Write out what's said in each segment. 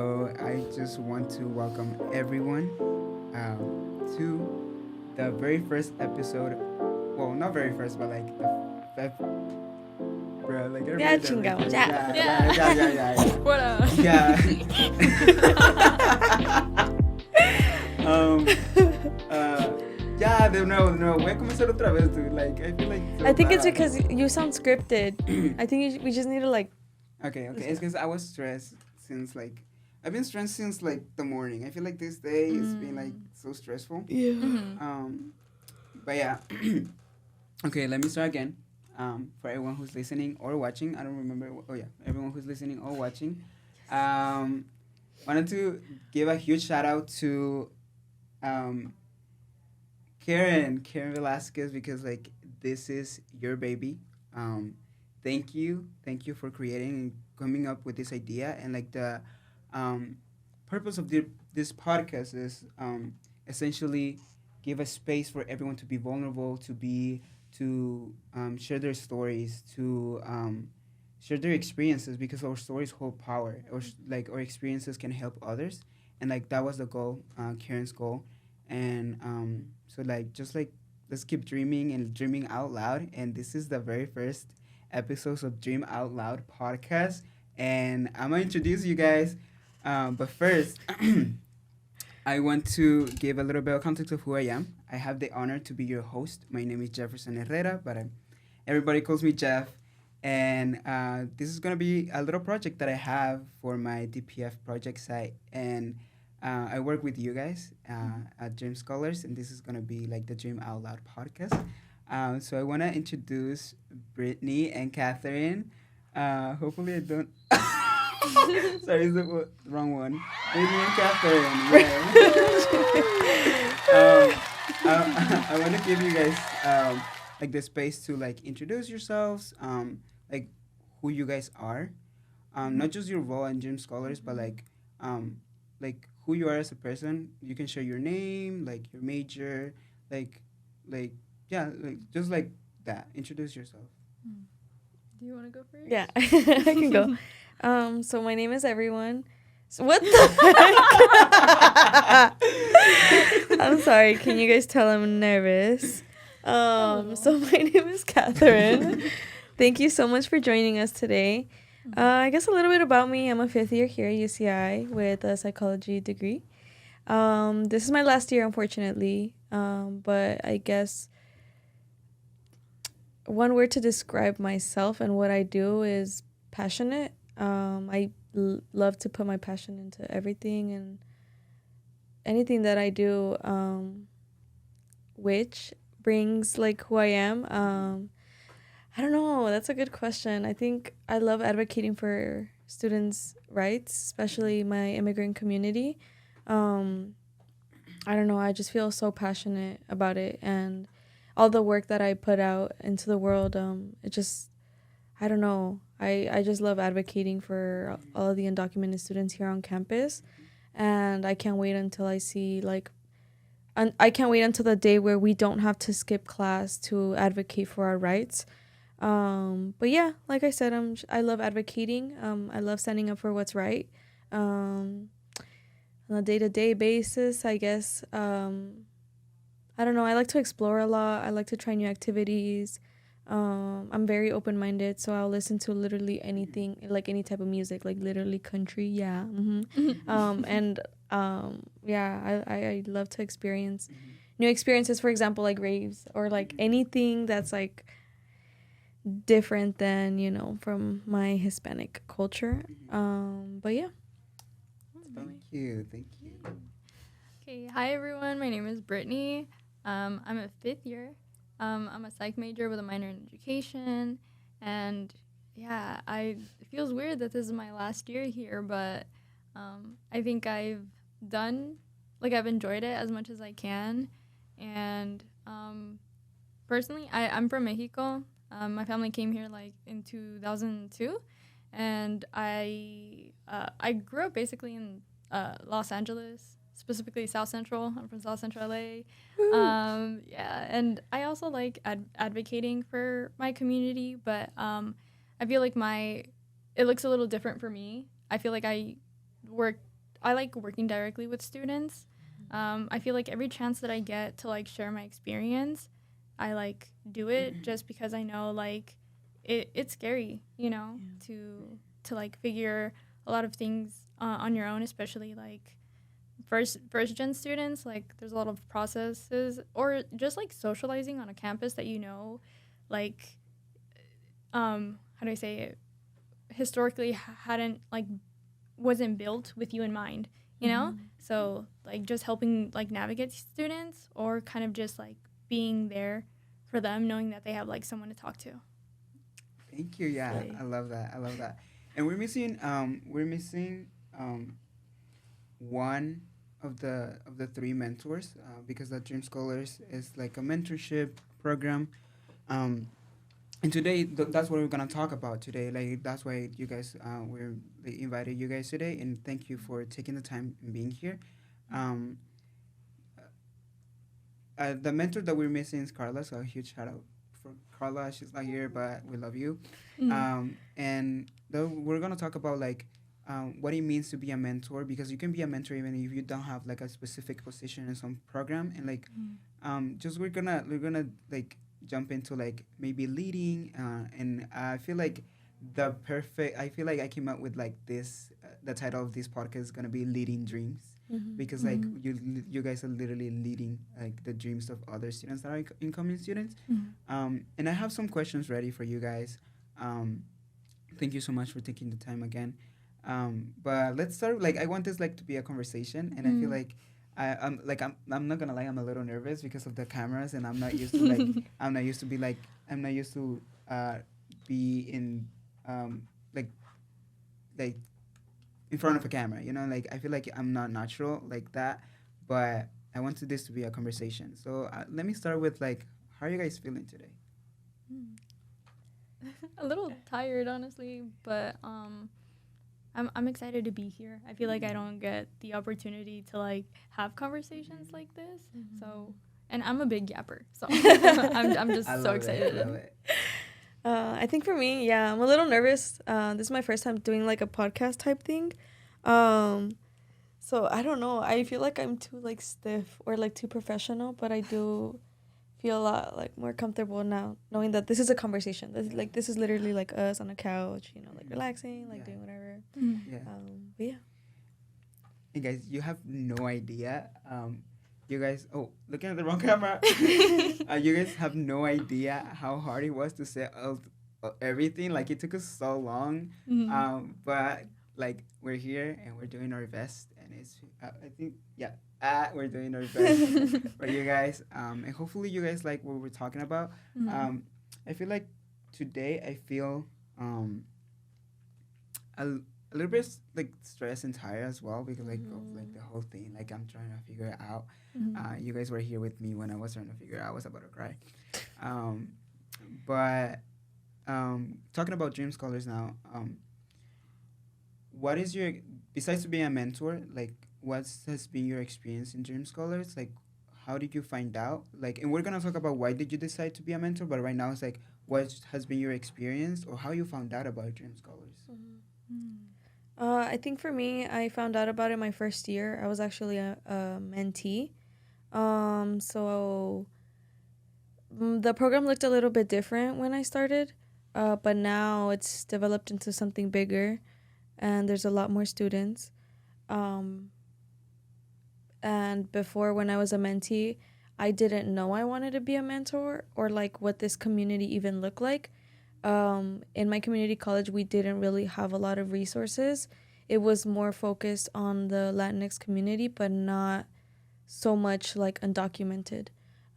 So I just want to welcome everyone to the very first episode. Well, not very first, but like the fifth, bro. Like Ya everybody that chingamos, records. ya. What up? Yeah. um. Uh. Ya, de nuevo, de nuevo. Voy a comenzar otra vez, dude. Like, I feel like. So I think it's bad. because you sound scripted. I think we just need to like. Okay. It's because I was stressed since like. I've been stressed since like the morning. I feel like this day has been like so stressful. Yeah. But yeah. Okay, let me start again. For everyone who's listening or watching, I don't remember. Oh yeah, everyone who's listening or watching. Wanted to give a huge shout out to um, Karen Velasquez because like this is your baby. Thank you for creating and coming up with this idea and like the um, purpose of this podcast is essentially give a space for everyone to be vulnerable, to share their stories, to share their experiences because our stories hold power, or like our experiences can help others, and like that was the goal, Karen's goal, and so like just like let's keep dreaming and dreaming out loud, and this is the very first episodes of Dream Out Loud podcast, and I'm gonna introduce you guys, but first. I want to give a little bit of context of who I am. I have the honor to be your host. My name is Jefferson Herrera, but everybody calls me Jeff. And this is going to be a little project that I have for my DPF project site. And I work with you guys at Dream Scholars, and this is going to be like the Dream Out Loud podcast. So I want to introduce Brittany and Catherine. Hopefully I don't... Sorry, is the wrong one? Brittany and Catherine, yeah. I want to give you guys like the space to like introduce yourselves, like who you guys are, not just your role in Gym Scholars, but like who you are as a person. You can share your name, like your major, like like yeah, like just like that. Introduce yourself. Do you want to go first? Yeah, I can go. So my name is everyone. So what the heck? I'm sorry. Can you guys tell I'm nervous? So my name is Catherine. Thank you so much for joining us today. I guess a little bit about me. I'm a fifth year here at UCI with a psychology degree. This is my last year, unfortunately. But I guess one word to describe myself and what I do is passionate. I love to put my passion into everything and anything that I do, which brings like who I am. I don't know. That's a good question. I think I love advocating for students' rights, especially my immigrant community. I don't know. I just feel so passionate about it, and all the work that I put out into the world. It just, I don't know. I just love advocating for all of the undocumented students here on campus, and I can't wait until I see like, I can't wait until the day where we don't have to skip class to advocate for our rights. But yeah, like I said, I love advocating. I love standing up for what's right. On a day-to-day basis, I guess. I don't know. I like to explore a lot. I like to try new activities. I'm very open-minded, so I'll listen to literally anything, like any type of music, like literally country. Yeah. And yeah, I love to experience new experiences. For example, like raves or like anything that's like different than from my Hispanic culture. But yeah. Thank you. Okay. Hi, everyone. My name is Brittany. I'm a fifth year. I'm a psych major with a minor in education. And yeah, it feels weird that this is my last year here, but I think I've enjoyed it as much as I can. And personally, I'm from Mexico. My family came here like in 2002, and I grew up basically in Los Angeles, specifically South Central. I'm from South Central LA. Yeah, and I also like advocating for my community, but I feel like it looks a little different for me. I feel like I work I like working directly with students. I feel like every chance that I get to like share my experience, I like do it just because I know like it's scary, you know, Yeah. to like figure a lot of things on your own, especially like first gen students. Like there's a lot of processes or just like socializing on a campus that you know, like how do I say it? Historically hadn't like wasn't built with you in mind, you know? So like just helping like navigate students or kind of just like being there for them, knowing that they have like someone to talk to. Thank you. Yeah, Slay. I love that. I love that. And we're missing um one of the three mentors, because the Dream Scholars is like a mentorship program. Um, and today that's what we're gonna talk about today. Like that's why you guys we're they invited you guys today, and thank you for taking the time and being here. Um, the mentor that we're missing is Carla, so a huge shout out for Carla. She's not here, but we love you. And we're gonna talk about like what it means to be a mentor, because you can be a mentor even if you don't have like a specific position in some program. And like just we're gonna like jump into like maybe leading, and I feel like I feel like I came up with like this the title of this podcast is gonna be Leading Dreams, because like you guys are literally leading like the dreams of other students that are incoming students. And I have some questions ready for you guys. um, Thank you so much for taking the time again. But let's start. Like, I want this like to be a conversation, and I feel like I'm not gonna lie. I'm a little nervous because of the cameras, and I'm not used to like I'm not used to be in um like like in front of a camera. You know, like I feel like I'm not natural like that. But I wanted this to be a conversation. So let me start with like, how are you guys feeling today? A little tired, honestly, but I'm excited to be here. I feel like I don't get the opportunity to like have conversations like this. So, and I'm a big yapper, so I'm just I so love excited. it. I love it. I think for me, yeah, I'm a little nervous. This is my first time doing like a podcast type thing. Um, so I don't know. I feel like I'm too like stiff or like too professional, but I do feel a lot like more comfortable now knowing that this is a conversation. This is literally like us on a couch, you know, like relaxing, like Yeah. doing whatever. Yeah. But yeah. And guys, you have no idea. You guys, oh, looking at the wrong camera. You guys have no idea how hard it was to set out everything. Like it took us so long. But like we're here and we're doing our best, and it's I think yeah, we're doing our best for you guys. And hopefully you guys like what we're talking about. I feel like today I feel a, a little bit like stressed and tired as well, because like of like the whole thing, like I'm trying to figure it out. You guys were here with me when I was trying to figure it out. I was about to cry. um, but talking about Dream Scholars now, what is your, besides being a mentor, like what has been your experience in Dream Scholars? Like how did you find out, like, and we're gonna talk about why did you decide to be a mentor, but right now it's like what has been your experience or how you found out about Dream Scholars? I think for me, I found out about it my first year. I was actually a mentee. So the program looked a little bit different when I started, but now it's developed into something bigger, and there's a lot more students. Um, and before, when I was a mentee, I didn't know I wanted to be a mentor or like what this community even looked like. In my community college, we didn't really have a lot of resources. It was more focused on the Latinx community, but not so much like undocumented,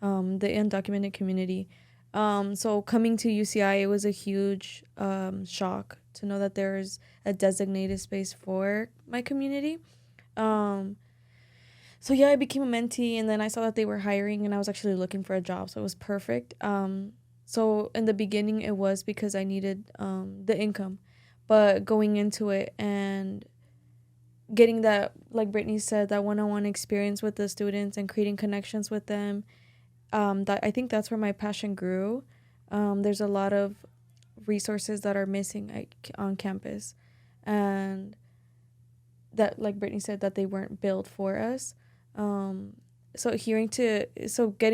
the undocumented community. So coming to UCI, it was a huge shock to know that there's a designated space for my community. So yeah, I became a mentee, and then I saw that they were hiring, and I was actually looking for a job, so it was perfect. So in the beginning, it was because I needed the income, but going into it and getting that, like Brittany said, that one-on-one experience with the students and creating connections with them, that I think that's where my passion grew. There's a lot of resources that are missing on campus, and that, like Brittany said, that they weren't built for us. Um, so getting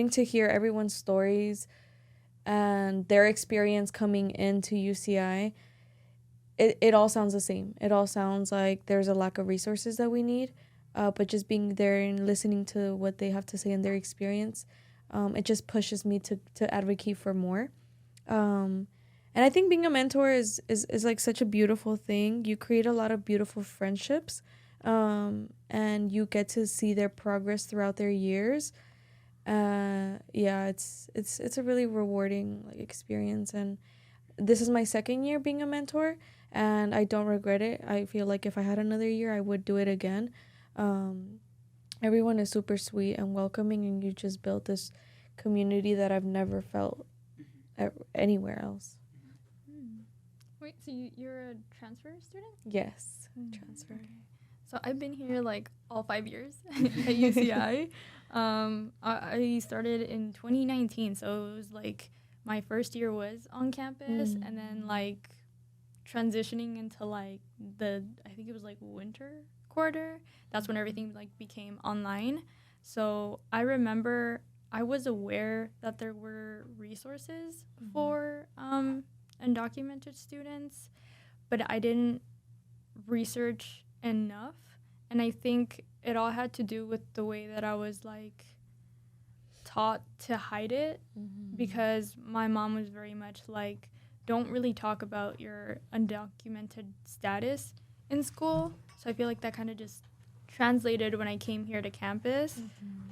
to hear everyone's stories and their experience coming into UCI, it all sounds the same. It all sounds like there's a lack of resources that we need, but just being there and listening to what they have to say and their experience, it just pushes me to advocate for more. Um, and I think being a mentor is like such a beautiful thing. You create a lot of beautiful friendships, and you get to see their progress throughout their years. Yeah, it's a really rewarding like experience, and this is my second year being a mentor, and I don't regret it. I feel like if I had another year, I would do it again. Um, Everyone is super sweet and welcoming, and you just built this community that I've never felt anywhere else. Hmm. Wait, so you're a transfer student? Yes, Mm, transfer. okay. So I've been here like all 5 years at UCI. I started in 2019, so it was like my first year was on campus, and then like transitioning into like I think it was like winter quarter. That's when everything like became online. So I remember I was aware that there were resources for undocumented students, but I didn't research enough. And I think it all had to do with the way that I was like taught to hide it, because my mom was very much like, don't really talk about your undocumented status in school. So I feel like that kind of just translated when I came here to campus.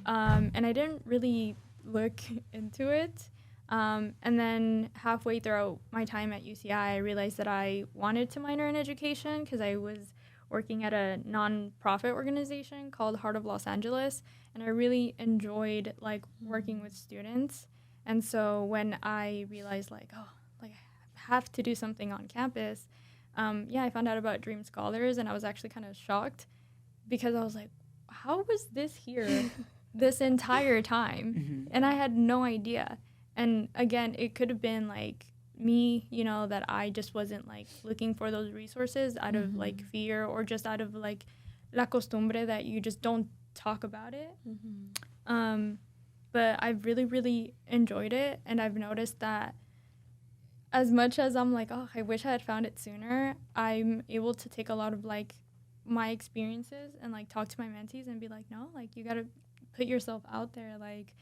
And I didn't really look into it. And then halfway throughout my time at UCI, I realized that I wanted to minor in education because I was working at a nonprofit organization called Heart of Los Angeles, and I really enjoyed like working with students. And so when I realized like, oh, like I have to do something on campus, yeah, I found out about Dream Scholars, and I was actually kind of shocked because I was like, how was this here this entire time? And I had no idea. And again, it could have been like me, that I just wasn't like looking for those resources out of like fear, or just out of like la costumbre that you just don't talk about it. But I've really, really enjoyed it. And I've noticed that as much as I'm like, oh, I wish I had found it sooner, I'm able to take a lot of like my experiences and like talk to my mentees and be like, no, like you got to put yourself out there. Like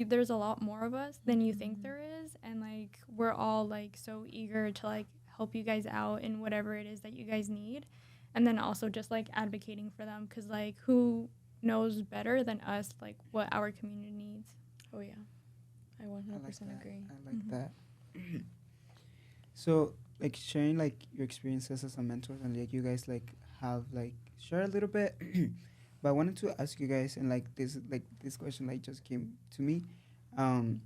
there's a lot more of us than you think there is. And like, we're all like so eager to like help you guys out in whatever it is that you guys need. And then also just like advocating for them, because like who knows better than us like what our community needs. Oh yeah, I 100% agree. I like that. So, like sharing like your experiences as a mentor, and like you guys like have like share a little bit. But I wanted to ask you guys, and like this question like just came to me. Um,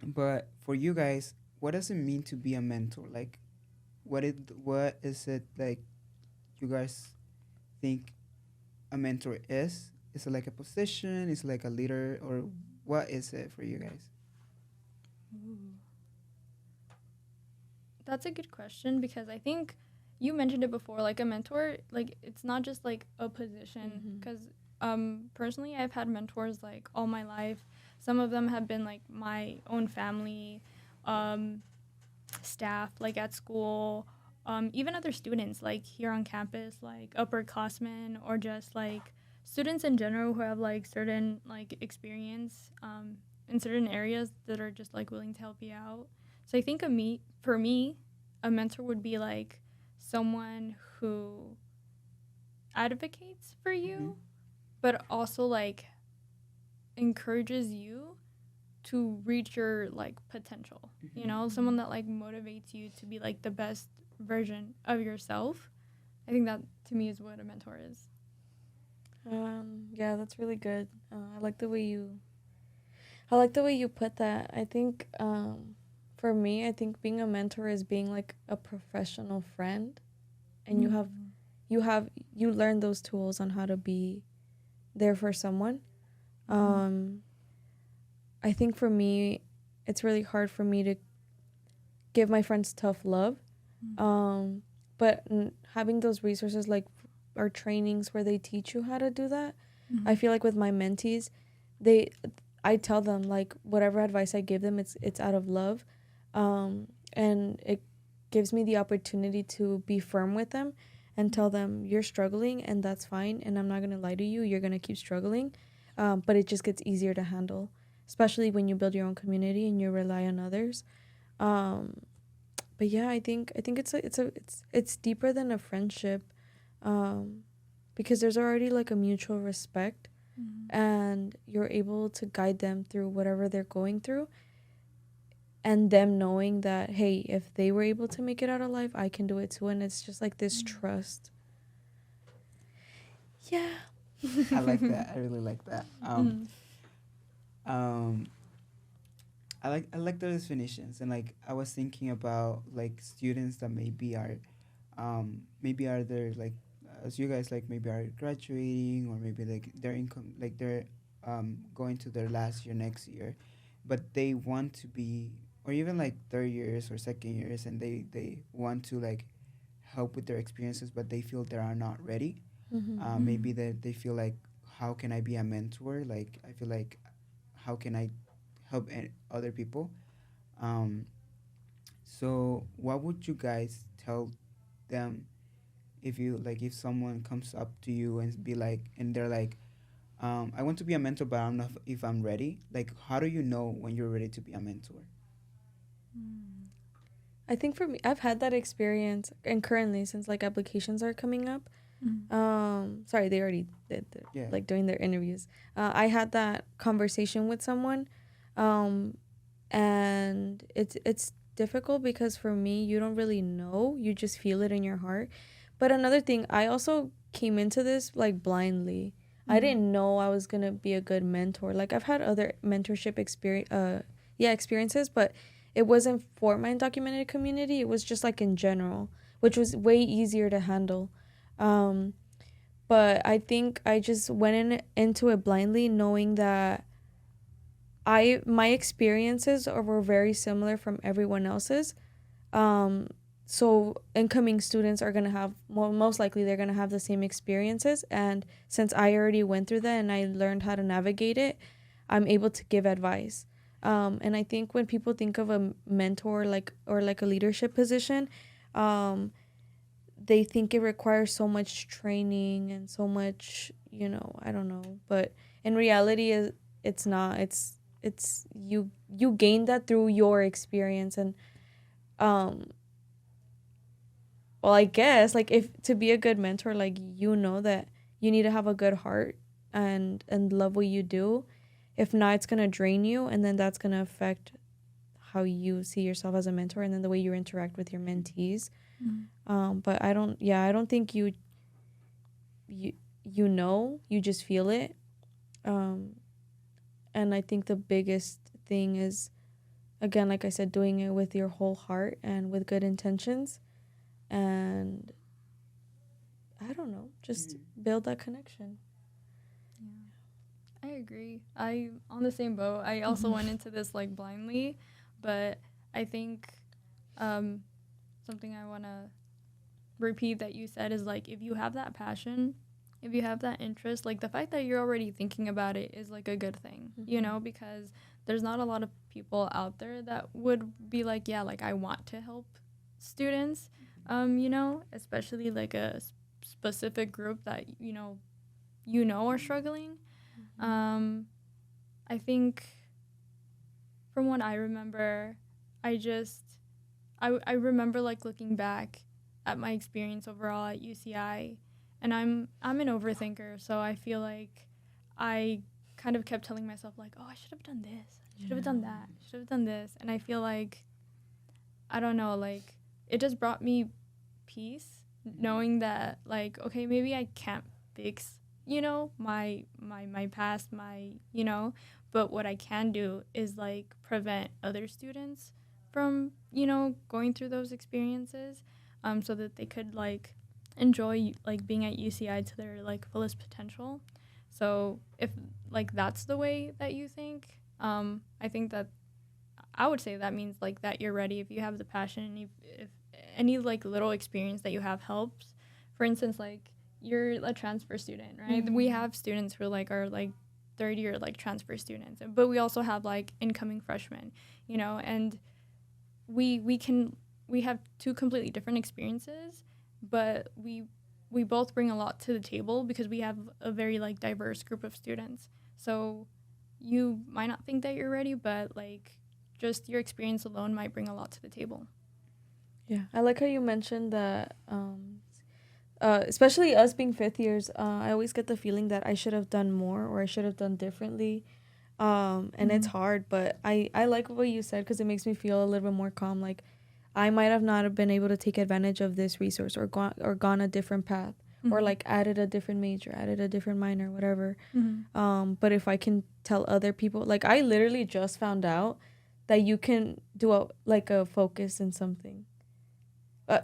but for you guys, what does it mean to be a mentor? Like, what is it like? You guys think a mentor is? Is it like a position? Is it like a leader, or what is it for you guys? That's a good question, because I think you mentioned it before, like a mentor, like it's not just like a position, because personally I've had mentors like all my life. Some of them have been like my own family, staff like at school, even other students like here on campus, like upperclassmen, or just like students in general who have like certain like experience in certain areas that are just like willing to help you out. So I think for me, a mentor would be like someone who advocates for you, but also like encourages you to reach your like potential. Someone that like motivates you to be like the best version of yourself. I think that to me is what a mentor is. Yeah, that's really good. I like the way you put that. I think for me, I think being a mentor is being like a professional friend, and you learn those tools on how to be there for someone. I think for me, it's really hard for me to give my friends tough love. But having those resources like or trainings where they teach you how to do that. Mm-hmm. I feel like with my mentees, they I tell them like whatever advice I give them, it's out of love, and it gives me the opportunity to be firm with them and tell them you're struggling and that's fine, and I'm not gonna lie to you. You're gonna keep struggling, but it just gets easier to handle, especially when you build your own community and you rely on others. Um, but yeah, I think it's deeper than a friendship, um, because there's already like a mutual respect, Mm-hmm. and you're able to guide them through whatever they're going through, and them knowing that hey, if they were able to make it out alive, I can do it too, and it's just like this trust. Yeah. I like that. I really like that. Mm-hmm. Um, I like the definitions, and like I was thinking about like students that maybe are there like as you guys like maybe are graduating, or maybe like they're income like they're going to their last year next year, but they want to be, or even like third years or second years, and they want to like help with their experiences, but they feel they are not ready. Mm-hmm. Maybe that they feel like, how can I be a mentor? Like I feel like, how can I help other people? Um, so what would you guys tell them if you like if someone comes up to you and be like, and they're like, I want to be a mentor, but I don't know if I'm ready. Like, how do you know when you're ready to be a mentor? I think for me, I've had that experience, and currently, since like applications are coming up, Mm-hmm. sorry, they already did Yeah. like doing their interviews. I had that conversation with someone, um, and it's difficult because for me, you don't really know, you just feel it in your heart. But another thing, I also came into this like blindly. I Mm-hmm. didn't know I was gonna be a good mentor. Like I've had other mentorship experiences, but it wasn't for my undocumented community. It was just like in general, which was way easier to handle. Um, but I think I just went into it blindly, knowing that my experiences were very similar from everyone else's. Um, so incoming students are gonna have, well, most likely they're gonna have the same experiences, and since I already went through that and I learned how to navigate it, I'm able to give advice. And I think when people think of a mentor like or like a leadership position, um, they think it requires so much training and so much, I don't know, but in reality, it's not. It's you gain that through your experience, and um well, I guess like if to be a good mentor, like that you need to have a good heart and love what you do. If not, it's gonna drain you, and then that's gonna affect how you see yourself as a mentor, and then the way you interact with your mentees. But I don't think you you just feel it. Um, and I think the biggest thing is, again, like I said, doing it with your whole heart and with good intentions, and I don't know, just build that connection. Yeah, I agree. I on the same boat. I also went into this like blindly, but I think um, something I want to repeat that you said is like if you have that passion, if you have that interest, like the fact that you're already thinking about it is like a good thing, you know, because there's not a lot of people out there that would be like, yeah, like I want to help students, you know, especially like a specific group that are struggling. Um, I think from what I remember, I just I remember like looking back at my experience overall at UCI, and I'm an overthinker, so I feel like I kind of kept telling myself like, oh, I should have done this, I should have done that, I should have done this, and I feel like I don't know, like it just brought me peace knowing that like okay, maybe I can't fix my past, but what I can do is like prevent other students from going through those experiences, so that they could like enjoy like being at UCI to their like fullest potential. So if like that's the way that you think, I think that I would say that means like that you're ready if you have the passion, and if any like little experience that you have helps. For instance, like you're a transfer student, right? We have students who like are like third year like transfer students, but we also have like incoming freshmen, you know, and we have two completely different experiences, but we both bring a lot to the table because we have a very like diverse group of students. So you might not think that you're ready, but like just your experience alone might bring a lot to the table. Yeah, I like how you mentioned that, especially us being fifth years, I always get the feeling that I should have done more or I should have done differently. And it's hard, but I like what you said because it makes me feel a little bit more calm. Like I might have not have been able to take advantage of this resource or gone a different path or like added a different major, added a different minor, whatever. But if I can tell other people, like I literally just found out that you can do a focus in something.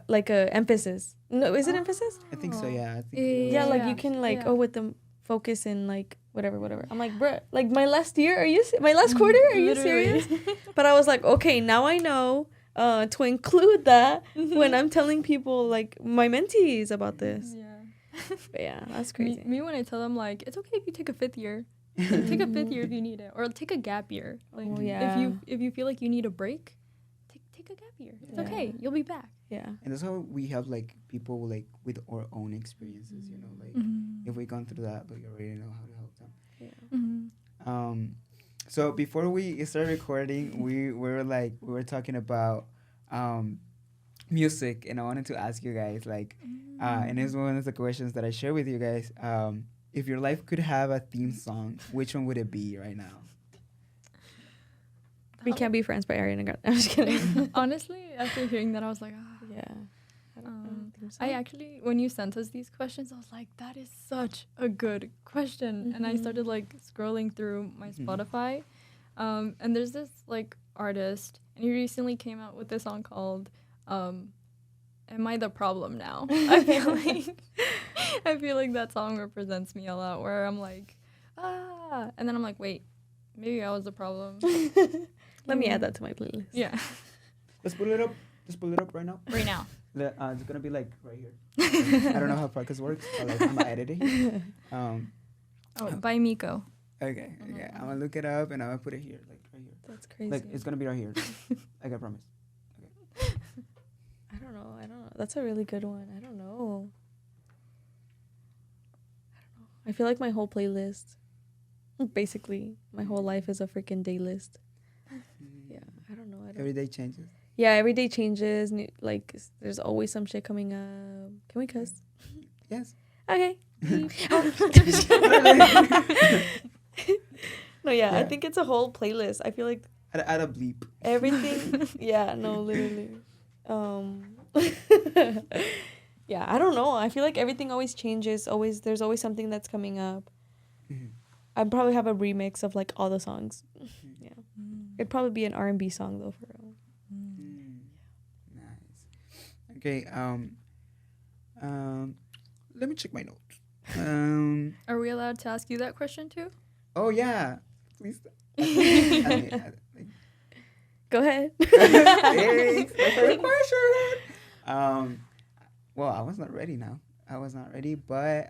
Like a emphasis. No, is it emphasis? I think so. Yeah, I think. Yeah, like you can like with the focus in like whatever. I'm like, bruh, like my last year, my last quarter? Are you serious? But I was like, okay, now I know to include that when I'm telling people like my mentees about this. Yeah. But yeah, that's crazy. Me when I tell them like it's okay if you take a fifth year. Like, take a fifth year if you need it, or take a gap year. Like if you feel like you need a break, take a gap year. It's okay. You'll be back. Yeah. And that's how we have like people like with our own experiences, you know, like if we gone through that, but you already know how to help them. Yeah. So before we start recording, we were talking about music, and I wanted to ask you guys like, and it's one of the questions that I share with you guys. If your life could have a theme song, which one would it be right now? We Can't Be Friends by Ariana Grande. I'm just kidding. Honestly, after hearing that, I was like, yeah. I actually, when you sent us these questions, I was like, that is such a good question. And I started like scrolling through my Spotify. And there's this like artist, and he recently came out with this song called Am I the Problem Now? I feel like that song represents me a lot, where I'm like, and then I'm like, wait, maybe I was the problem. Let me add that to my playlist. Yeah. Let's pull it up. Let's pull it up right now. Right now. It's gonna be like right here. I don't know how podcast works, but like I'm editing. By Miko. Okay. I'm gonna look it up and I'm gonna put it here, like right here. That's crazy. Like it's gonna be right here. Like I promise. Okay. I don't know. That's a really good one. I don't know. I feel like my whole playlist, basically, my whole life is a freaking day list. Yeah, I don't know. Every day changes. Yeah, every day changes. Like, there's always some shit coming up. Can we cuss? Yes. Okay. No, yeah, I think it's a whole playlist. I feel like Add a bleep. everything. Yeah, no, literally. Yeah, I don't know. I feel like everything always changes. There's always something that's coming up. I'd probably have a remix of like all the songs. Yeah, it'd probably be an R&B song though, for real. Nice. Okay. Let me check my notes. Are we allowed to ask you that question too? Oh yeah. Please. Go ahead. Thanks. My favorite question. Well, I was not ready now. But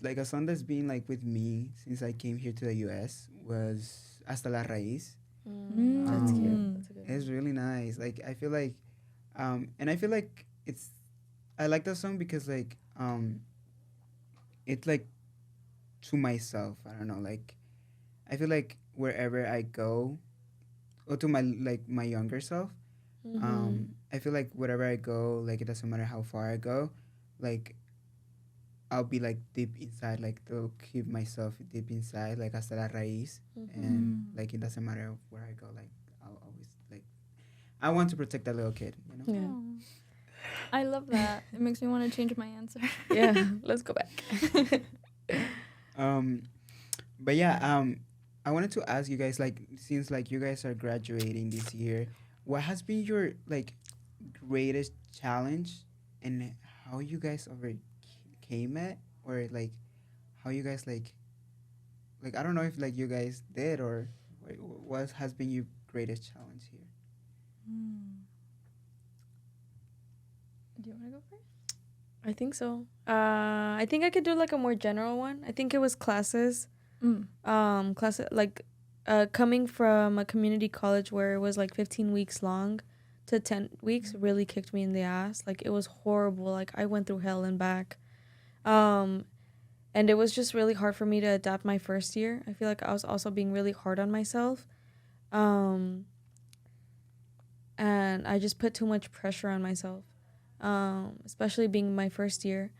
like a song that's been like with me since I came here to the US was Hasta la Raíz. That's cute. That's a good It's really nice. Like I feel like and I feel like I like that song because like it's like to myself. I don't know, like I feel like wherever I go, or to my younger self, I feel like wherever I go, like it doesn't matter how far I go, like I'll be like deep inside, like to keep myself deep inside, like hasta la raíz, and like it doesn't matter where I go, like I'll always like I want to protect that little kid, you know. Yeah. Aww. I love that. It makes me want to change my answer. Yeah, let's go back. But yeah, I wanted to ask you guys, like, since like you guys are graduating this year, what has been your like greatest challenge, and how you guys overcame it, or like how you guys like I don't know if like you guys did, or what has been your greatest challenge here? Do you want to go first? I think so. I think I could do like a more general one. I think it was classes. Class like coming from a community college where it was like 15 weeks long to 10 weeks really kicked me in the ass. Like it was horrible. Like I went through hell and back. Um and it was just really hard for me to adapt my first year. I feel like I was also being really hard on myself. Um and I just put too much pressure on myself. Especially being my first year,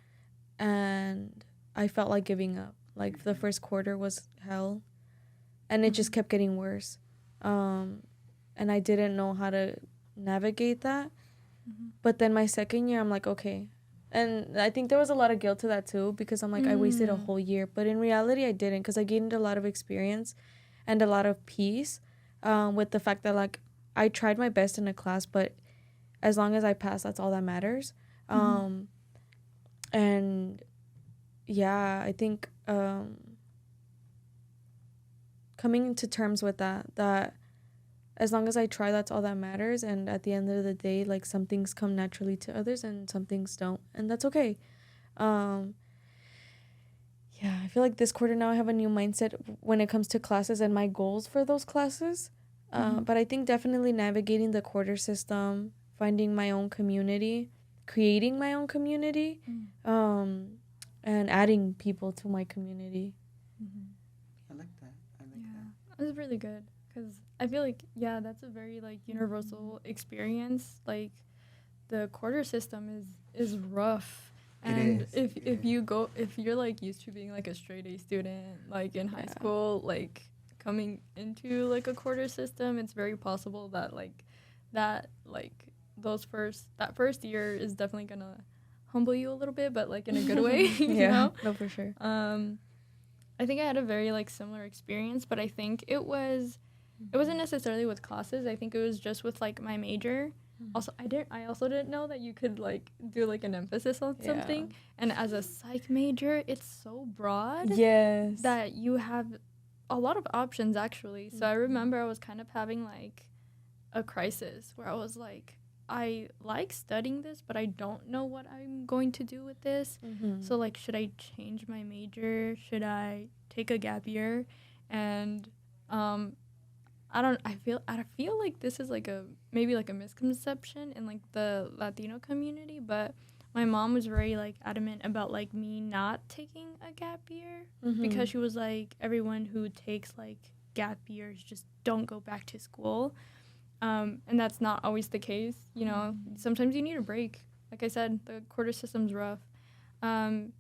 and I felt like giving up. Like the first quarter was hell, and it just kept getting worse. And I didn't know how to navigate that. But then my second year, I'm like, okay. And I think there was a lot of guilt to that too, because I'm like, I wasted a whole year. But in reality, I didn't, because I gained a lot of experience and a lot of peace with the fact that, like, I tried my best in a class, but as long as I pass, that's all that matters. And yeah, I think coming into terms with that as long as I try, that's all that matters. And at the end of the day, like, some things come naturally to others and some things don't, and that's okay. Yeah, I feel like this quarter now I have a new mindset when it comes to classes and my goals for those classes. But I think definitely navigating the quarter system, finding my own community, creating my own community, and adding people to my community. I like that. That was really good, because I feel like, yeah, that's a very, like, universal experience. Like, the quarter system is rough. And if you're like used to being like a straight A student, like in high school, like coming into like a quarter system, it's very possible that that first year is definitely gonna humble you a little bit, but like in a good way. You know? No, for sure. I think I had a very like similar experience, but I think it wasn't necessarily with classes. I think it was just with like my major. Also, I also didn't know that you could like do like an emphasis on something. And as a psych major, it's so broad. Yes. That you have a lot of options, actually. So I remember I was kind of having like a crisis where I was like, I like studying this, but I don't know what I'm going to do with this. So like, should I change my major? Should I take a gap year? And I feel like this is like maybe like a misconception in like the Latino community, but my mom was very like adamant about like me not taking a gap year, because she was like, everyone who takes like gap years just don't go back to school. And that's not always the case, you know. Sometimes you need a break. Like I said, the quarter system's rough. And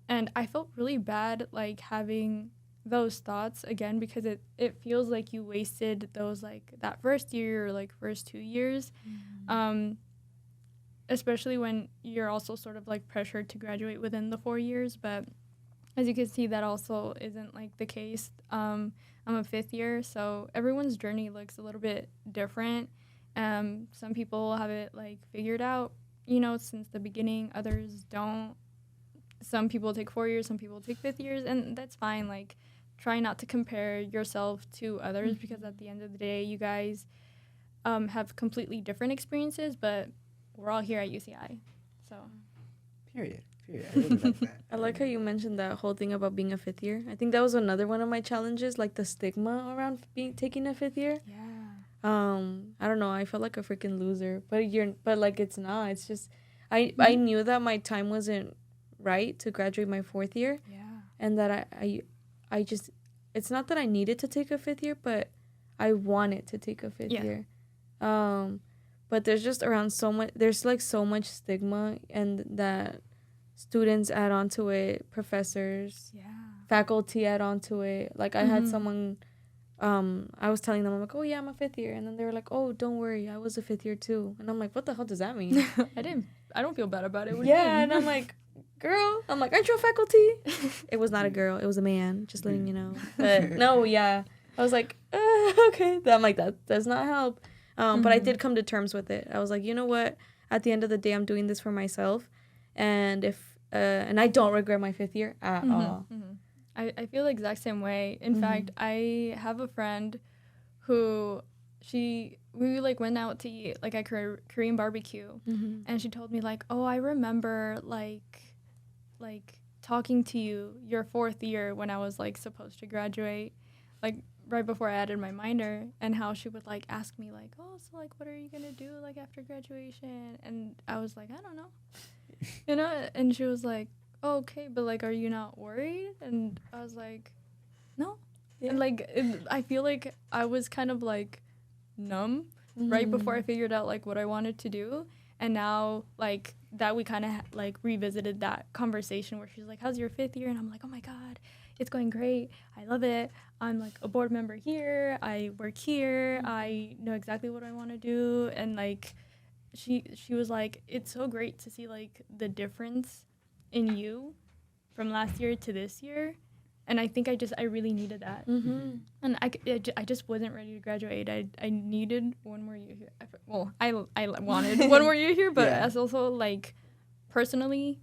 I felt really bad like having those thoughts again, because it feels like you wasted those like that first year or like first 2 years, especially when you're also sort of like pressured to graduate within the 4 years. But as you can see, that also isn't like the case. I'm a fifth year, so everyone's journey looks a little bit different. Some people have it like figured out, you know, since the beginning. Others don't. Some people take 4 years, some people take fifth years, and that's fine. Like, try not to compare yourself to others, because at the end of the day, you guys have completely different experiences, but we're all here at UCI. So, Period. I really like that. I like how you mentioned that whole thing about being a fifth year. I think that was another one of my challenges, like the stigma around taking a fifth year. yeah. I don't know. I felt like a freaking loser, but like it's not. It's just I knew that my time wasn't right to graduate my fourth year. Yeah. And that I just, it's not that I needed to take a fifth year, but I wanted to take a fifth year. But there's just there's like so much stigma, and that students add on to it, professors, faculty add on to it. Like I had someone, I was telling them, I'm like, oh yeah, I'm a fifth year. And then they were like, oh, don't worry, I was a fifth year too. And I'm like, what the hell does that mean? I don't feel bad about it. What do you mean? And I'm like, girl, aren't you a faculty? It was not a girl, it was a man, just letting you know. But no, I was like, okay. I'm like, that does not help. But I did come to terms with it. I was like, you know what, at the end of the day, I'm doing this for myself, and and I don't regret my fifth year at all. I feel the exact same way. In fact, I have a friend who we like went out to eat like a Korean barbecue, and she told me like, oh, I remember like talking to you your 4th year when I was like supposed to graduate, like right before I added my minor, and how she would like ask me like, oh, so like what are you gonna do like after graduation? And I was like, I don't know, you know. And she was like, oh, okay, but like, are you not worried? And I was like, no. Yeah. And like I feel like I was kind of like numb right before I figured out like what I wanted to do. And now like that we kind of like revisited that conversation where she's like, how's your 5th year? And I'm like, oh my god, it's going great, I love it, I'm like a board member here, I work here, I know exactly what I want to do. And like she was like, it's so great to see like the difference in you from last year to this year. And I think I really needed that. And I just wasn't ready to graduate. I needed one more year here. I wanted one more year here, but as also, like, personally,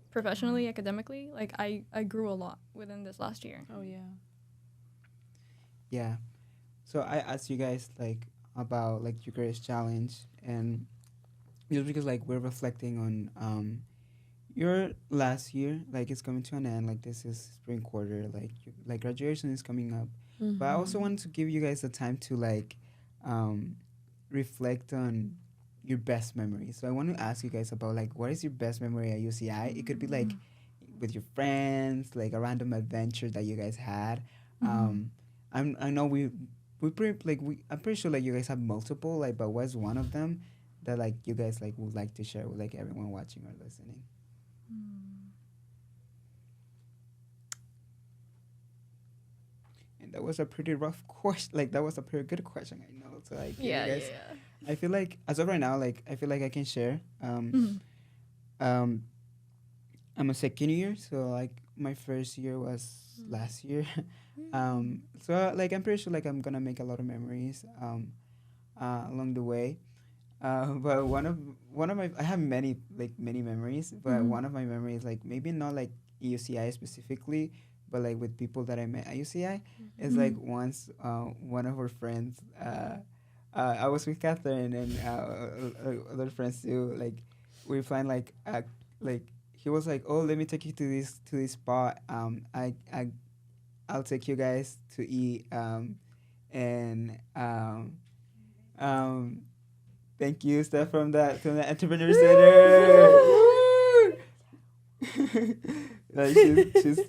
professionally, academically, like, I grew a lot within this last year. Oh, yeah. Yeah. So I asked you guys, like, about, like, your greatest challenge. And just because, like, we're reflecting on your last year, like it's coming to an end, like this is spring quarter, like graduation is coming up. But I also wanted to give you guys the time to like reflect on your best memory. So I want to ask you guys about like what is your best memory at UCI? It could be like with your friends, like a random adventure that you guys had. I know I'm pretty sure like you guys have multiple, like, but what's one of them that like you guys like would like to share with like everyone watching or listening? And that was a pretty rough question. Like that was a pretty good question, I know. So like you guys, I feel like as of right now, like I feel like I can share. I'm a second year, so like my first year was last year. So like I'm pretty sure like I'm gonna make a lot of memories along the way. But one of my I have many memories, but one of my memories like maybe not like UCI specifically, but like with people that I met at UCI is like once one of our friends I was with Catherine and other friends too, like we find like he was like, oh, let me take you to this spot, I'll take you guys to eat and thank you, Steph, from the Entrepreneur Center. Like she's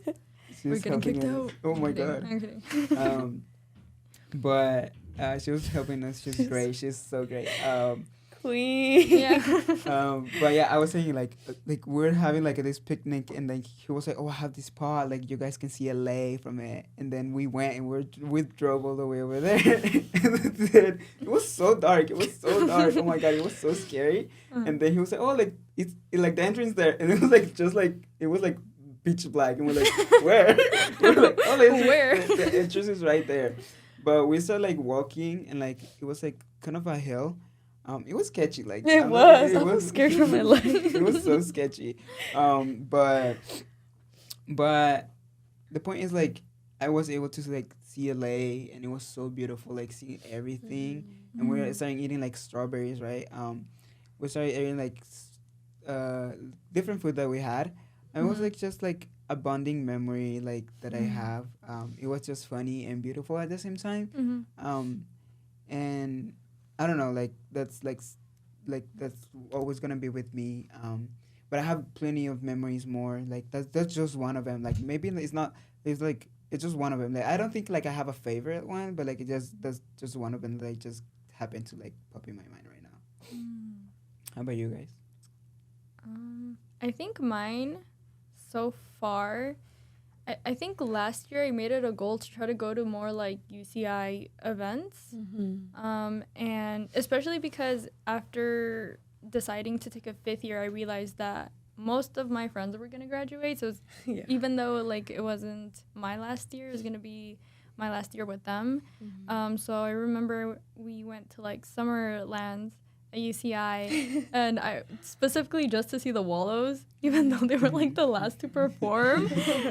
We're getting helping kicked us. out. Oh my I'm god. kidding. I'm kidding. But she was helping us. She's great. She's so great. Queen. Yeah. But yeah, I was saying like we're having like this picnic, and then he was like, oh, I have this spot, like you guys can see LA from it, and then we went and we drove all the way over there. And then it was so dark. Oh my god, it was so scary. And then he was like, oh, like it's like the entrance there, and it was like just like it was like pitch black, and we're like, where? We're like, oh, Where? The entrance is right there. But we started like walking, and like it was like kind of a hill. It was sketchy, like It was scared for my life. It was so sketchy. But the point is like I was able to like see LA, and it was so beautiful, like seeing everything. And we were starting eating like strawberries, right? We started eating like different food that we had. And it was like just like a bonding memory like that I have. It was just funny and beautiful at the same time. And I don't know, like that's always gonna be with me. But I have plenty of memories more. Like that's just one of them. Like maybe it's not. It's just one of them. Like I don't think like I have a favorite one, but like that's just one of them that I just happen to like pop in my mind right now. How about you guys? I think mine so far, I think last year I made it a goal to try to go to more like UCI events. And especially because after deciding to take a 5th year, I realized that most of my friends were going to graduate. So even though like it wasn't my last year, it was going to be my last year with them. So I remember we went to like Summerlands at UCI, and I specifically just to see the Wallows, even though they were like the last to perform.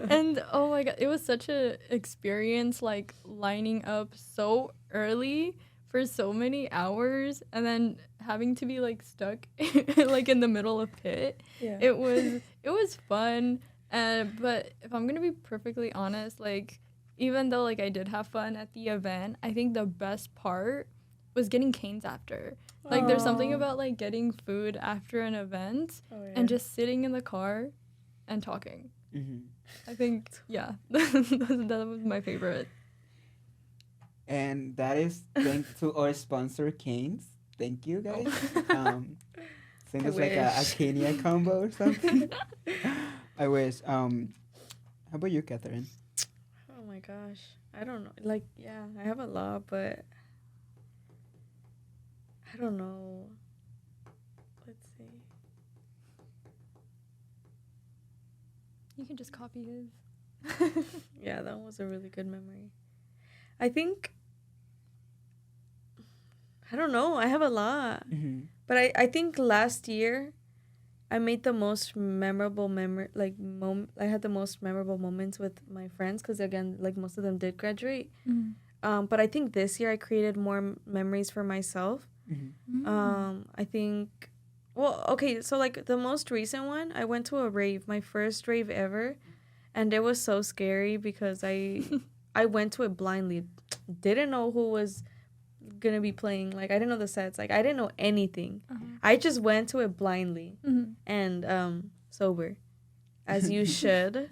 And oh my god, it was such a experience, like lining up so early for so many hours and then having to be like stuck like in the middle of pit. Yeah. It was fun. But if I'm gonna be perfectly honest, like even though like I did have fun at the event, I think the best part was getting canes after. Like there's something Aw. about like getting food after an event Oh, yeah. and just sitting in the car and talking. Mm-hmm. I think yeah, that was my favorite. And that is thanks to our sponsor, Canes. Thank you, guys. Send I us like a wish. Kenya combo or something. I wish. How about you, Catherine? Oh my gosh. I don't know. Like, yeah, I have a lot, but I don't know. Let's see. You can just copy his. Yeah, that was a really good memory. I think, I don't know. I have a lot. Mm-hmm. But I think last year I made the most memorable I had the most memorable moments with my friends because again, like most of them did graduate. But I think this year I created more memories for myself. Mm-hmm. I think, well, okay, so like the most recent one, I went to a rave, my first rave ever, and it was so scary because I went to it blindly, didn't know who was gonna be playing. Like I didn't know the sets, like I didn't know anything. I just went to it blindly and sober, as you should,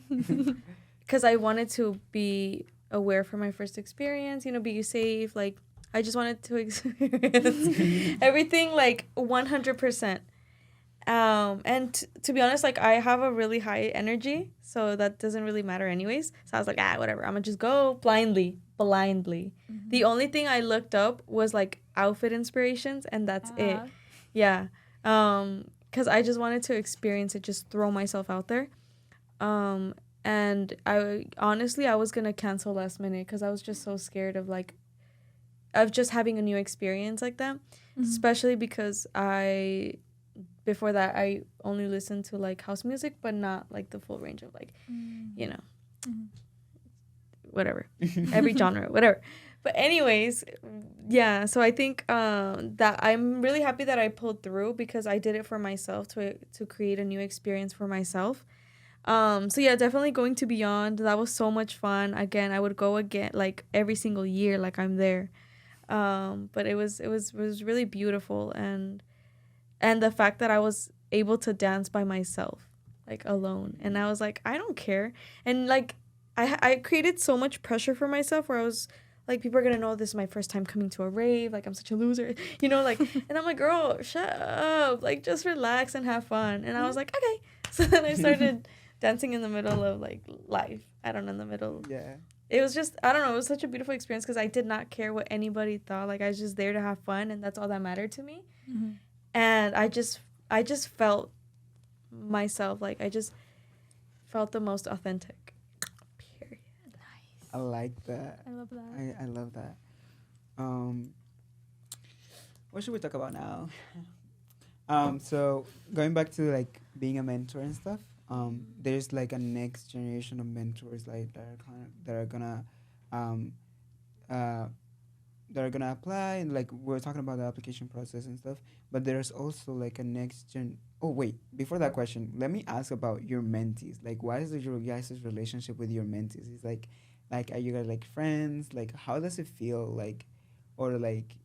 because I wanted to be aware for my first experience. Be safe. Like I just wanted to experience everything like 100%. And to be honest, like I have a really high energy, so that doesn't really matter anyways. So I was like, whatever. I'm gonna just go blindly. The only thing I looked up was like outfit inspirations, and that's it. Yeah. Because I just wanted to experience it, just throw myself out there. And I honestly I was gonna cancel last minute because I was just so scared of just having a new experience like that, especially because before that I only listened to like house music, but not like the full range of like you know whatever, every genre, whatever. But anyways, yeah, so I think that I'm really happy that I pulled through because I did it for myself to create a new experience for myself. So yeah, definitely going to Beyond. That was so much fun. Again, I would go again like every single year, like I'm there. But it was really beautiful, and the fact that I was able to dance by myself, like alone, and I was like, I don't care, and like I created so much pressure for myself where I was like, people are gonna know this is my first time coming to a rave, like I'm such a loser, like, and I'm like, girl, shut up, like just relax and have fun, and I was like, okay, so then I started dancing in the middle of like life. I don't know, in the middle. Yeah. It was just, I don't know, it was such a beautiful experience because I did not care what anybody thought. Like I was just there to have fun, and that's all that mattered to me. And I just felt myself. Like I just felt the most authentic. Period. Nice. I like that. I love that. I love that. What should we talk about now? So going back to like being a mentor and stuff. There's like a next generation of mentors like that are gonna um uh that are gonna apply, and like we're talking about the application process and stuff. But there's also like a next gen. Oh wait, before that question, let me ask about your mentees. Like, what is your guys' relationship with your mentees? It's like are you guys like friends? Like, how does it feel? Like, or like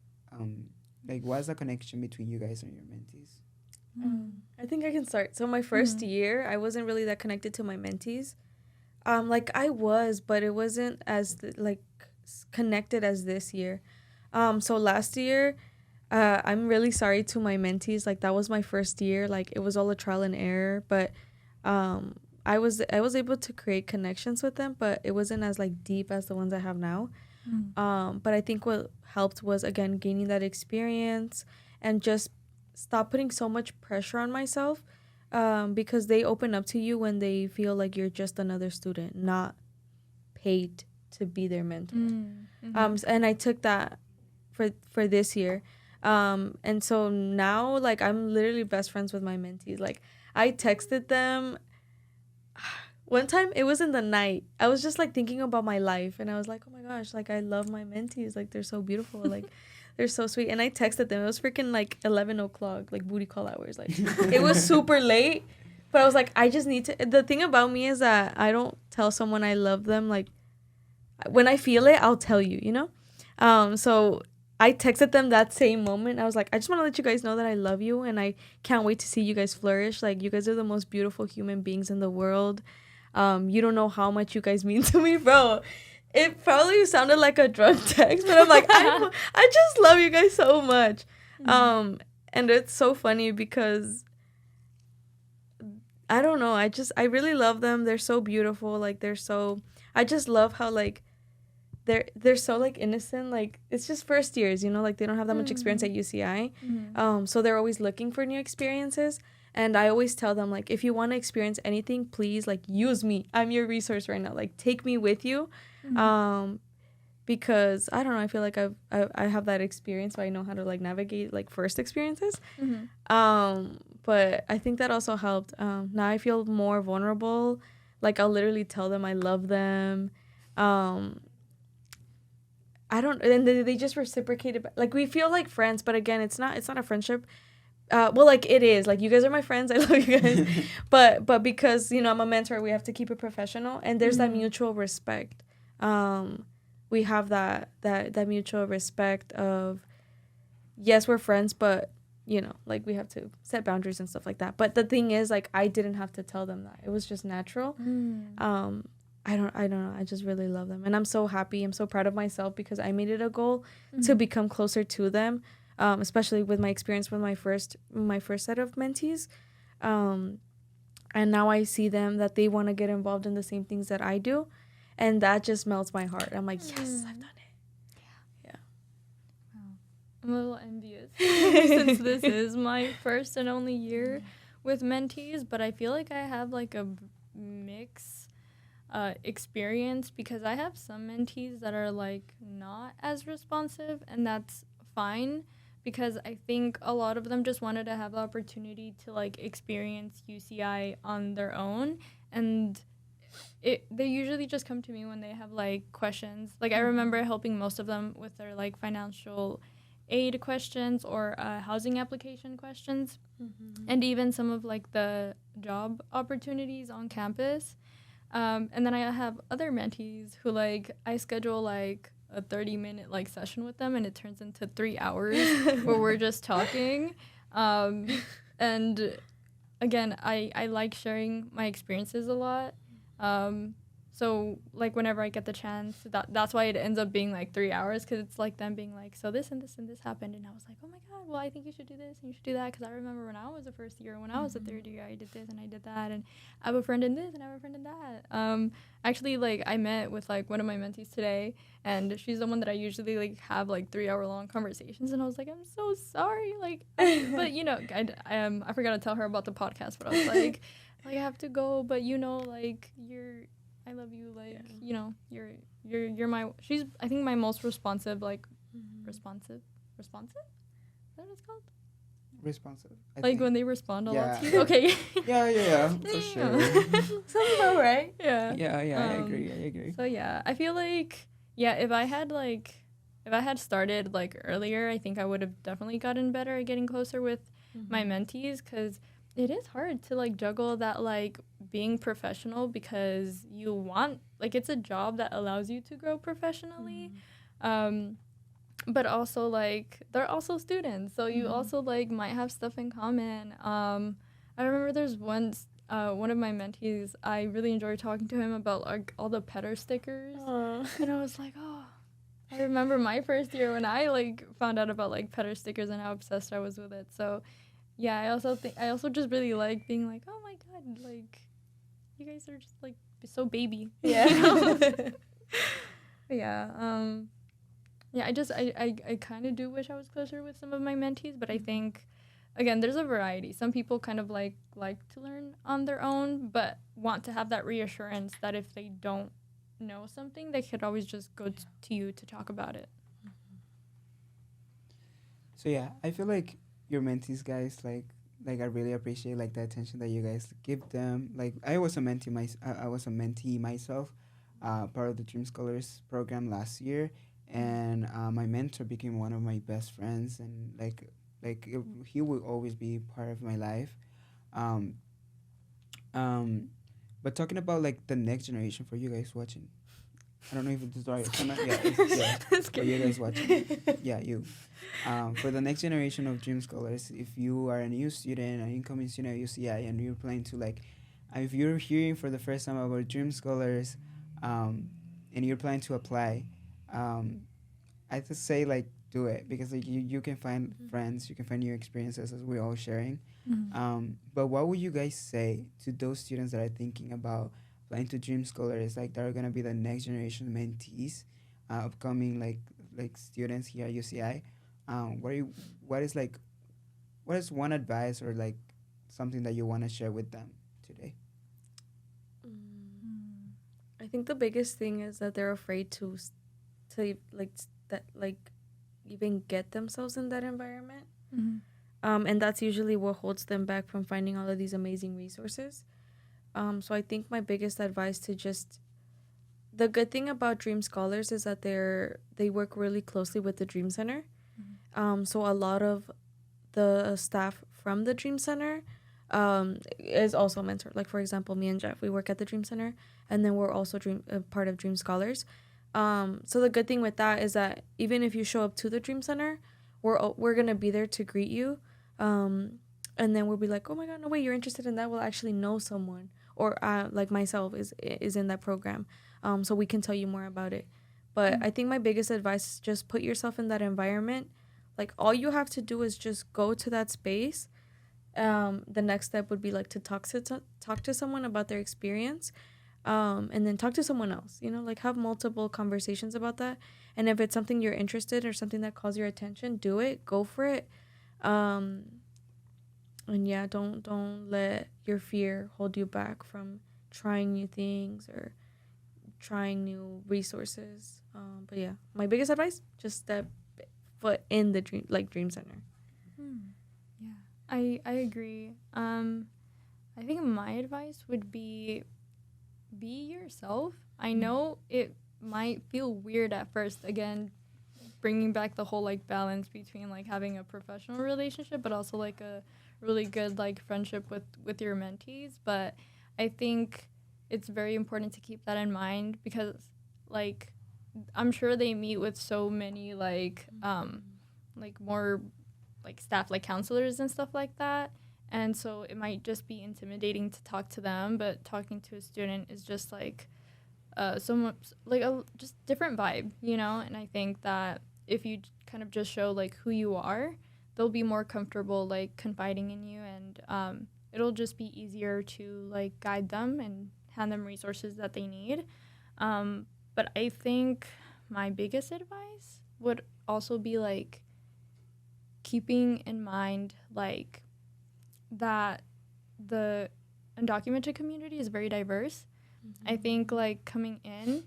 what's the connection between you guys and your mentees? I think I can start. So my first year, I wasn't really that connected to my mentees. Like I was, but it wasn't as connected as this year. So last year, I'm really sorry to my mentees. Like that was my first year. Like it was all a trial and error, but I was able to create connections with them, but it wasn't as like deep as the ones I have now. But I think what helped was again gaining that experience and just stop putting so much pressure on myself, because they open up to you when they feel like you're just another student, not paid to be their mentor. And I took that for this year. And so now like I'm literally best friends with my mentees. Like I texted them one time, it was in the night. I was just like thinking about my life, and I was like, oh my gosh, like I love my mentees, like they're so beautiful, like They're so sweet. And I texted them. It was freaking like 11 o'clock, like booty call hours. Like, it was super late. But I was like, I just need to. The thing about me is that I don't tell someone I love them. Like, when I feel it, I'll tell you, you know? So I texted them that same moment. I was like, I just want to let you guys know that I love you and I can't wait to see you guys flourish. Like, you guys are the most beautiful human beings in the world. You don't know how much you guys mean to me, bro. It probably sounded like a drunk text, but I'm like, I just love you guys so much. And it's so funny because I don't know. I really love them. They're so beautiful. Like, I just love how, like, they're so, like, innocent. Like, it's just first years, you know, like, they don't have that much experience at UCI. So they're always looking for new experiences. And I always tell them, like, if you want to experience anything, please, like, use me. I'm your resource right now. Like, take me with you. Because I don't know, I feel like I have that experience, so I know how to, like, navigate, like, first experiences. But I think that also helped. Now I feel more vulnerable. Like, I'll literally tell them I love them. I don't, and they just reciprocated. Like, we feel like friends, but again, it's not a friendship. Well, like, it is. Like, you guys are my friends. I love you guys. but because, you know, I'm a mentor, we have to keep it professional, and there's that mutual respect. We have that mutual respect of, yes, we're friends, but, you know, like, we have to set boundaries and stuff like that. But the thing is, like, I didn't have to tell them that. It was just natural. I don't know. I just really love them. And I'm so happy. I'm so proud of myself because I made it a goal to become closer to them, especially with my experience with my first set of mentees. And now I see them that they want to get involved in the same things that I do. And that just melts my heart. I'm like, yes, I've done it. Yeah. I'm a little envious since this is my first and only year with mentees, but I feel like I have, like, a mix experience because I have some mentees that are, like, not as responsive, and that's fine because I think a lot of them just wanted to have the opportunity to, like, experience UCI on their own, and they usually just come to me when they have, like, questions. Like, I remember helping most of them with their, like, financial aid questions or housing application questions, and even some of, like, the job opportunities on campus. And then I have other mentees who, like, I schedule, like, a 30-minute, like, session with them, and it turns into 3 hours where we're just talking. And again, I like sharing my experiences a lot. So, like, whenever I get the chance, that's why it ends up being, like, 3 hours, because it's, like, them being like, so this and this and this happened, and I was like, oh, my God, well, I think you should do this and you should do that, because I remember when I was a first year, when I was a third year, I did this and I did that, and I have a friend in this and I have a friend in that. Actually, like, I met with, like, one of my mentees today, and she's the one that I usually, like, have, like, 3-hour-long conversations, and I was like, I'm so sorry, like, but, you know, I forgot to tell her about the podcast, but I was like, I have to go, but, you know, like, I love you, like, you know, you're my, she's, I think, my most responsive, like, responsive? Is that what it's called? Responsive. I Like, think. when they respond a lot to Yeah. you? Okay. Yeah, for sure. Sounds about right. Yeah. Yeah, I agree. So, yeah, I feel like, yeah, if I had started, like, earlier, I think I would have definitely gotten better at getting closer with my mentees, because it is hard to, like, juggle that, like, being professional, because you want, like, it's a job that allows you to grow professionally. But also, like, they're also students, so you also, like, might have stuff in common. I remember there's once one of my mentees, I really enjoyed talking to him about, like, all the petter stickers. And I was like, oh, I remember my first year when I, like, found out about, like, petter stickers and how obsessed I was with it. So yeah, I also just really like being like, oh my God, like, you guys are just, like, so baby. Yeah. You know? Yeah. Yeah, I kind of do wish I was closer with some of my mentees, but I think, again, there's a variety. Some people kind of, like to learn on their own, but want to have that reassurance that if they don't know something, they could always just go to you to talk about it. So yeah, I feel like your mentees, guys, like I really appreciate, like, the attention that you guys give them. Like, I was a mentee myself, part of the Dream Scholars program last year, and my mentor became one of my best friends, and he will always be part of my life. Um, um, but talking about like the next generation for you guys watching, I don't know if it's the right comment. Yeah, yeah, That's for you guys watching. good. Yeah, you. For the next generation of Dream Scholars, if you are a new student, an incoming student at UCI, and you're planning to like, if you're hearing for the first time about Dream Scholars, um, and you're planning to apply, um, I just say like do it, because like you can find friends, you can find new experiences as we're all sharing. Mhm. But what would you guys say to those students that are thinking about applying to Dream Scholars, like that are gonna be the next generation mentees, upcoming like students here at UCI? What are you, what is like, what is one advice or like something that you want to share with them today? Mm. I think the biggest thing is that they're afraid to that like even get themselves in that environment. Mhm. And that's usually what holds them back from finding all of these amazing resources. So I think my biggest advice to just the good thing about Dream Scholars is that they work really closely with the Dream Center. So a lot of the staff from the Dream Center is also a mentor. Like for example, me and Jeff, we work at the Dream Center, and then we're also part of Dream Scholars. So the good thing with that is that even if you show up to the Dream Center, we're gonna be there to greet you, and then we'll be like, oh my god, no way, you're interested in that? We'll actually know someone, or like myself is in that program, so we can tell you more about it. But I think my biggest advice is just put yourself in that environment. Like all you have to do is just go to that space. The next step would be like to talk to someone about their experience, and then talk to someone else. You know, like have multiple conversations about that. And if it's something you're interested or something that calls your attention, do it. Go for it. Um, and yeah, don't let your fear hold you back from trying new things or trying new resources. But yeah, my biggest advice: just step foot in the dream center. Hmm. Yeah, I agree. I think my advice would be yourself. I know it might feel weird at first. Again, bringing back the whole like balance between like having a professional relationship, but also like a really good like friendship with your mentees. But I think it's very important to keep that in mind because like I'm sure they meet with so many like more like staff like counselors and stuff like that, and so it might just be intimidating to talk to them, but talking to a student is just like so much like a just different vibe, you know. And I think that if you kind of just show like who you are, they'll be more comfortable like confiding in you, and it'll just be easier to like guide them and hand them resources that they need. But I think my biggest advice would also be like keeping in mind like that the undocumented community is very diverse. I think like coming in,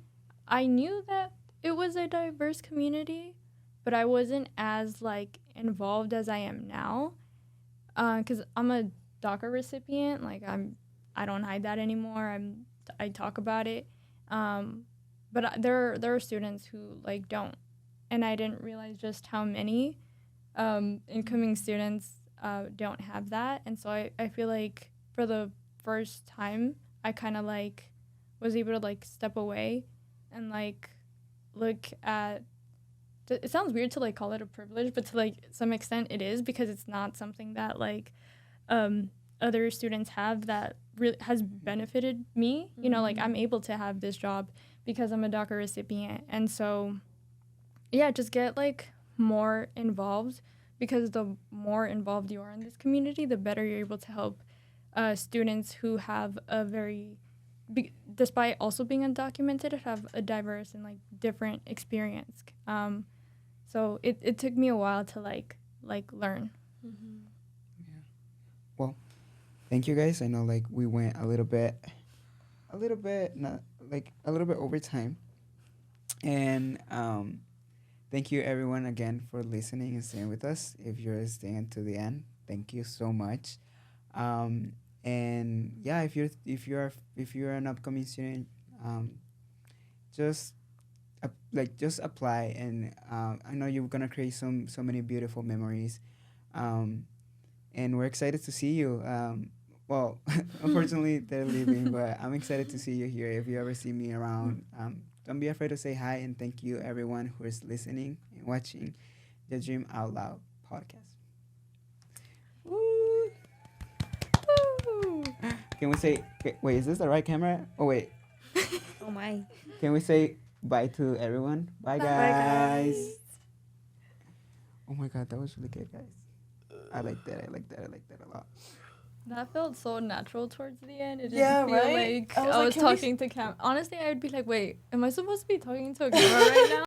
I knew that it was a diverse community, but I wasn't as like involved as I am now. Cause I'm a DACA recipient. Like I don't hide that anymore. I talk about it. Um, but there are students who like don't, and I didn't realize just how many incoming students don't have that. And so I feel like for the first time, I kind of like was able to like step away and like look at it sounds weird to like call it a privilege, but to like some extent it is because it's not something that like um other students have that really has benefited me. You know, like I'm able to have this job because I'm a DACA recipient. And so yeah, just get like more involved because the more involved you are in this community, the better you're able to help students who have a very despite also being undocumented, have a diverse and like different experience. So it took me a while to like learn. Yeah. Well, thank you guys. I know like we went a little bit, not like a little bit over time, and thank you everyone again for listening and staying with us. If you're staying to the end, thank you so much. Um, and yeah, if you're an upcoming student, just like just apply, and I know you're gonna create so many beautiful memories, um, and we're excited to see you. Well, unfortunately they're leaving, but I'm excited to see you here. If you ever see me around, don't be afraid to say hi, and thank you everyone who is listening and watching the Dream Out Loud podcast. Woo! Woo! Can we say? Wait, is this the right camera? Oh wait, Oh my. can we say bye to everyone? Bye, Bye, guys. guys. Oh my god, that was really good, guys. I like that. I like that. I like that a lot. That felt so natural towards the end. It didn't Yeah, feel right? like I was I like, was can we talking to cam. Honestly, I would be like, wait, am I supposed to be talking to a camera right now?